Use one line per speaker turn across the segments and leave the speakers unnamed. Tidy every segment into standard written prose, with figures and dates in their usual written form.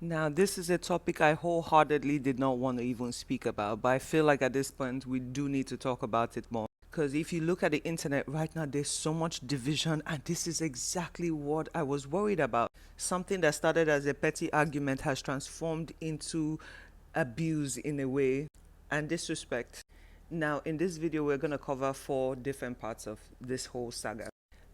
Now, this is a topic I wholeheartedly did not want to even speak about, but I feel like at this point we do need to talk about it more. Because if you look at the internet right now, there's so much division, and this is exactly what I was worried about. Something that started as a petty argument has transformed into abuse in a way and disrespect. Now, in this video, we're going to cover four different parts of this whole saga.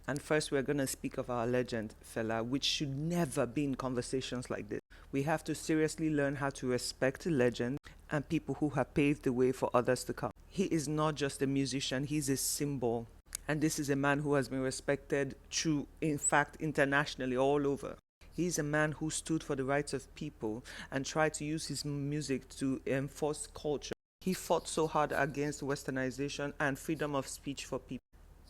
And first, we're going to speak of our legend, Fela, which should never be in conversations like this. We have to seriously learn how to respect legends and people who have paved the way for others to come. He is not just a musician, he's a symbol. And this is a man who has been respected true, in fact, internationally all over. He's a man who stood for the rights of people and tried to use his music to enforce culture. He fought so hard against westernization and freedom of speech for people.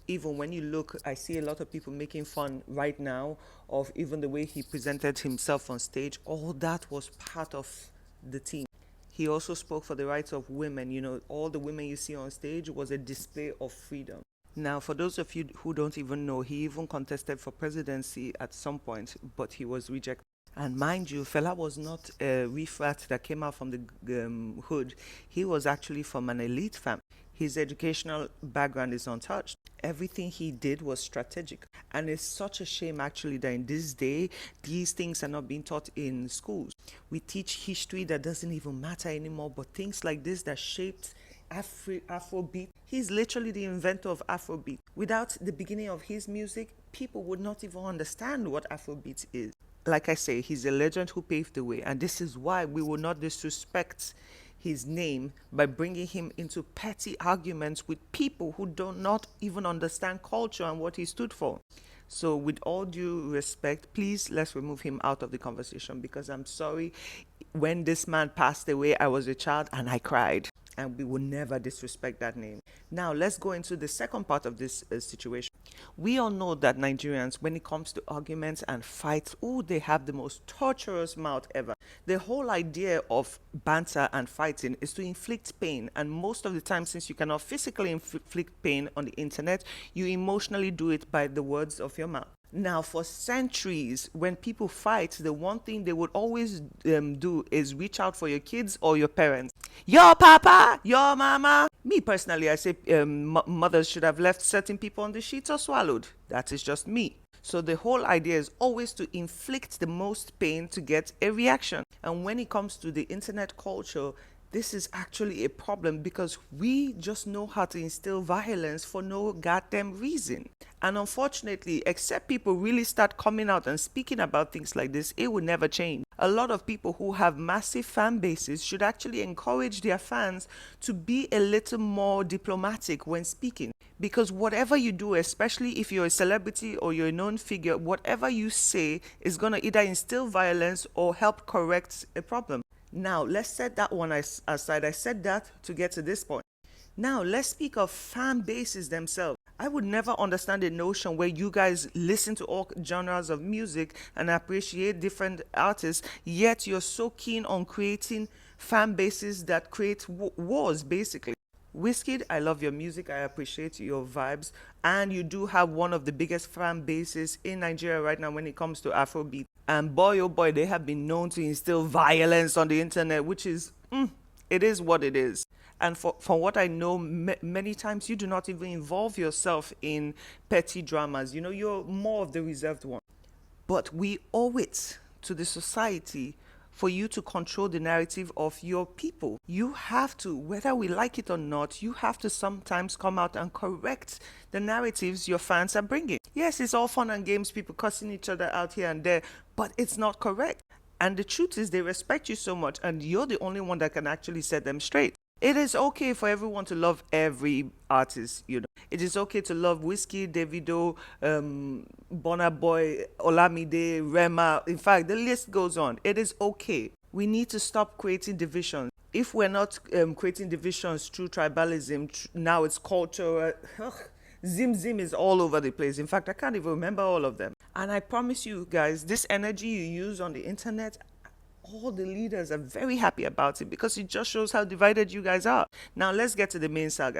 Even when you look, I see a lot of people making fun right now of even the way he presented himself on stage. All that was part of the team. He also spoke for the rights of women. You know, all the women you see on stage was a display of freedom. Now, for those of you who don't even know, he even contested for presidency at some point, but he was rejected. And mind you, Fela was not a refrat that came out from the hood. He was actually from an elite family. His educational background is untouched. Everything he did was strategic. And it's such a shame, actually, that in this day, these things are not being taught in schools. We teach history that doesn't even matter anymore, but things like this that shaped Afrobeat. He's literally the inventor of Afrobeat. Without the beginning of his music, people would not even understand what Afrobeat is. Like I say, he's a legend who paved the way, and this is why we will not disrespect his name by bringing him into petty arguments with people who do not even understand culture and what he stood for. So, with all due respect, please let's remove him out of the conversation because I'm sorry. When this man passed away, I was a child and I cried. And we will never disrespect that name. Now, let's go into the second part of this situation. We all know that Nigerians, when it comes to arguments and fights, oh, they have the most torturous mouth ever. The whole idea of banter and fighting is to inflict pain. And most of the time, since you cannot physically inflict pain on the internet, you emotionally do it by the words of your mouth. Now, for centuries, when people fight, the one thing they would always do is reach out for your kids or your parents. Your papa, your mama. Me personally, I say mothers should have left certain people on the sheets or swallowed. That is just me. So the whole idea is always to inflict the most pain to get a reaction. And when it comes to the internet culture, this is actually a problem because we just know how to instill violence for no goddamn reason. And unfortunately, except people really start coming out and speaking about things like this, it will never change. A lot of people who have massive fan bases should actually encourage their fans to be a little more diplomatic when speaking. Because whatever you do, especially if you're a celebrity or you're a known figure, whatever you say is going to either instill violence or help correct a problem. Now, let's set that one aside. I said that to get to this point. Now, let's speak of fan bases themselves. I would never understand the notion where you guys listen to all genres of music and appreciate different artists, yet you're so keen on creating fan bases that create wars, basically. Wizkid, I love your music. I appreciate your vibes. And you do have one of the biggest fan bases in Nigeria right now when it comes to Afrobeat. And boy, oh boy, they have been known to instill violence on the internet, which is, it is what it is. And for what I know, many times you do not even involve yourself in petty dramas. You know, you're more of the reserved one. But we owe it to the society for you to control the narrative of your people. You have to, whether we like it or not, you have to sometimes come out and correct the narratives your fans are bringing. Yes, it's all fun and games, people cussing each other out here and there, but it's not correct. And the truth is they respect you so much and you're the only one that can actually set them straight. It is okay for everyone to love every artist, you know. It is okay to love Wizkid, Davido, Burna Boy, Olamide, Rema. In fact, the list goes on. It is okay. We need to stop creating divisions. If we're not creating divisions through tribalism, now it's culture. Zim Zim is all over the place. In fact, I can't even remember all of them. And I promise you guys, this energy you use on the internet, all the leaders are very happy about it because it just shows how divided you guys are. Now let's get to the main saga.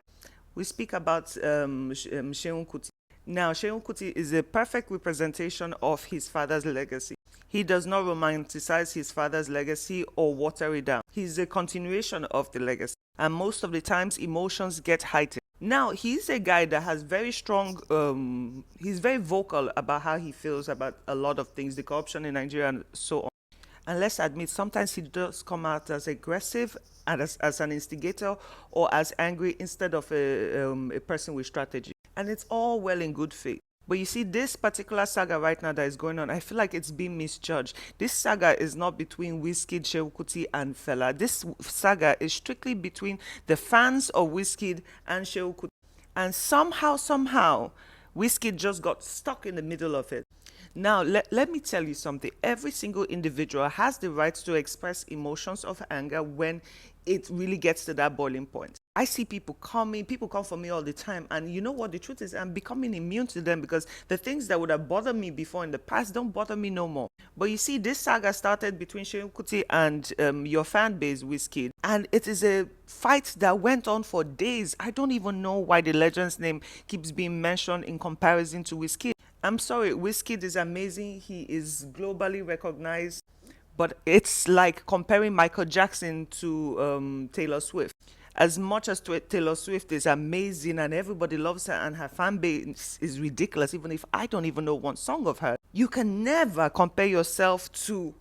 We speak about Seun Kuti. Now, Seun Kuti is a perfect representation of his father's legacy. He does not romanticize his father's legacy or water it down. He's a continuation of the legacy. And most of the times, emotions get heightened. Now, he's a guy that has very strong, he's very vocal about how he feels about a lot of things, the corruption in Nigeria and so on. And let's admit, sometimes he does come out as aggressive and as an instigator or as angry instead of a person with strategy. And it's all well in good faith. But you see, this particular saga right now that is going on, I feel like it's being misjudged. This saga is not between Wizkid, Seun Kuti, and Fela. This saga is strictly between the fans of Wizkid and Seun Kuti. And somehow, Wizkid just got stuck in the middle of it. Now, let me tell you something. Every single individual has the right to express emotions of anger when it really gets to that boiling point. I see people come for me all the time, and you know what the truth is? I'm becoming immune to them because the things that would have bothered me before in the past don't bother me no more. But you see, this saga started between Seun Kuti and your fan base, Wizkid, and it is a fight that went on for days. I don't even know why the legend's name keeps being mentioned in comparison to Wizkid. I'm sorry, Wizkid is amazing. He is globally recognized. But it's like comparing Michael Jackson to Taylor Swift. As much as Taylor Swift is amazing and everybody loves her and her fan base is ridiculous, even if I don't even know one song of her, you can never compare yourself to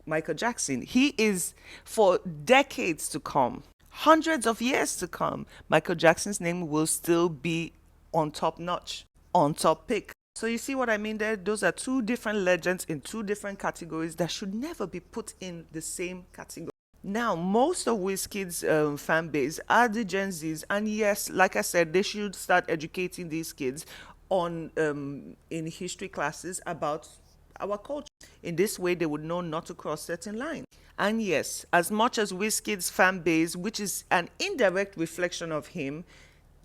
Michael Jackson. He is, for decades to come, hundreds of years to come, Michael Jackson's name will still be on top notch, on top pick. So you see what I mean there? Those are two different legends in two different categories that should never be put in the same category. Now, most of Wizkid's fan base are the Gen Zs, and yes, like I said, they should start educating these kids on in history classes about our culture. In this way, they would know not to cross certain lines. And yes, as much as Wizkid's fan base, which is an indirect reflection of him,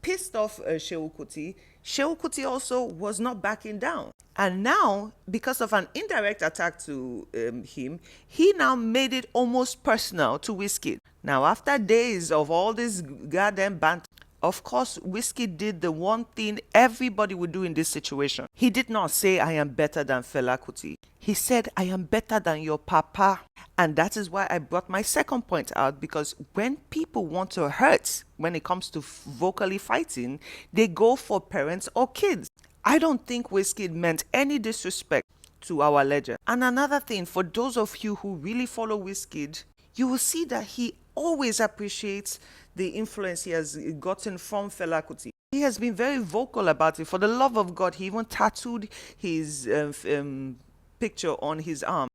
pissed off Seun Kuti, Seun Kuti also was not backing down. And now, because of an indirect attack to him, he now made it almost personal to Wizkid. Now, after days of all this goddamn banter, of course, Wizkid did the one thing everybody would do in this situation. He did not say, I am better than Fela Kuti. He said, I am better than your papa. And that is why I brought my second point out, because when people want to hurt, when it comes to vocally fighting, they go for parents or kids. I don't think Wizkid meant any disrespect to our legend. And another thing, for those of you who really follow Wizkid, you will see that he always appreciates the influence he has gotten from Fela Kuti. He has been very vocal about it. For the love of God, he even tattooed his picture on his arm.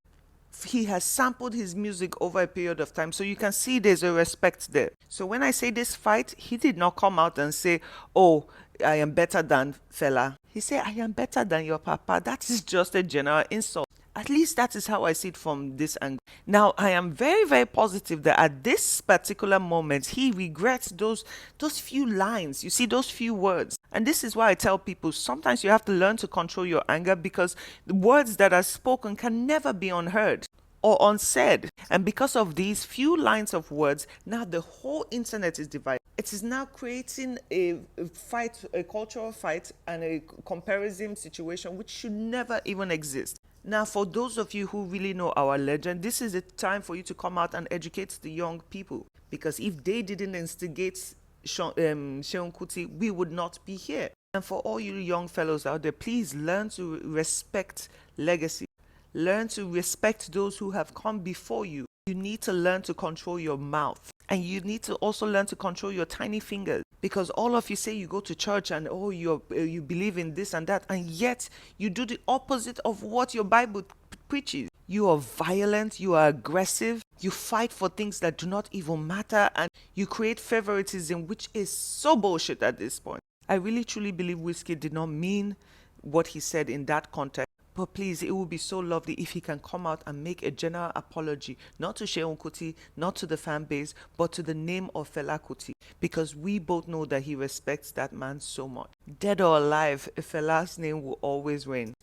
He has sampled his music over a period of time, so you can see there's a respect there. So when I say this fight, he did not come out and say, oh, I am better than Fela. He said, I am better than your papa. That is just a general insult. At least that is how I see it from this angle. Now, I am very, very positive that at this particular moment, he regrets those few lines. You see, those few words. And this is why I tell people, sometimes you have to learn to control your anger, because the words that are spoken can never be unheard or unsaid. And because of these few lines of words, now the whole internet is divided. It is now creating a fight, a cultural fight and a comparison situation which should never even exist. Now, for those of you who really know our legend, this is the time for you to come out and educate the young people. Because if they didn't instigate Seun Kuti, we would not be here. And for all you young fellows out there, please learn to respect legacy. Learn to respect those who have come before you. You need to learn to control your mouth. And you need to also learn to control your tiny fingers. Because all of you say you go to church and you believe in this and that, and yet you do the opposite of what your Bible preaches. You are violent, you are aggressive, you fight for things that do not even matter, and you create favoritism, which is so bullshit at this point. I really truly believe Wizkid did not mean what he said in that context. But please, it would be so lovely if he can come out and make a general apology, not to Seun Kuti, not to the fan base, but to the name of Fela Kuti. Because we both know that he respects that man so much. Dead or alive, Fela's name will always reign.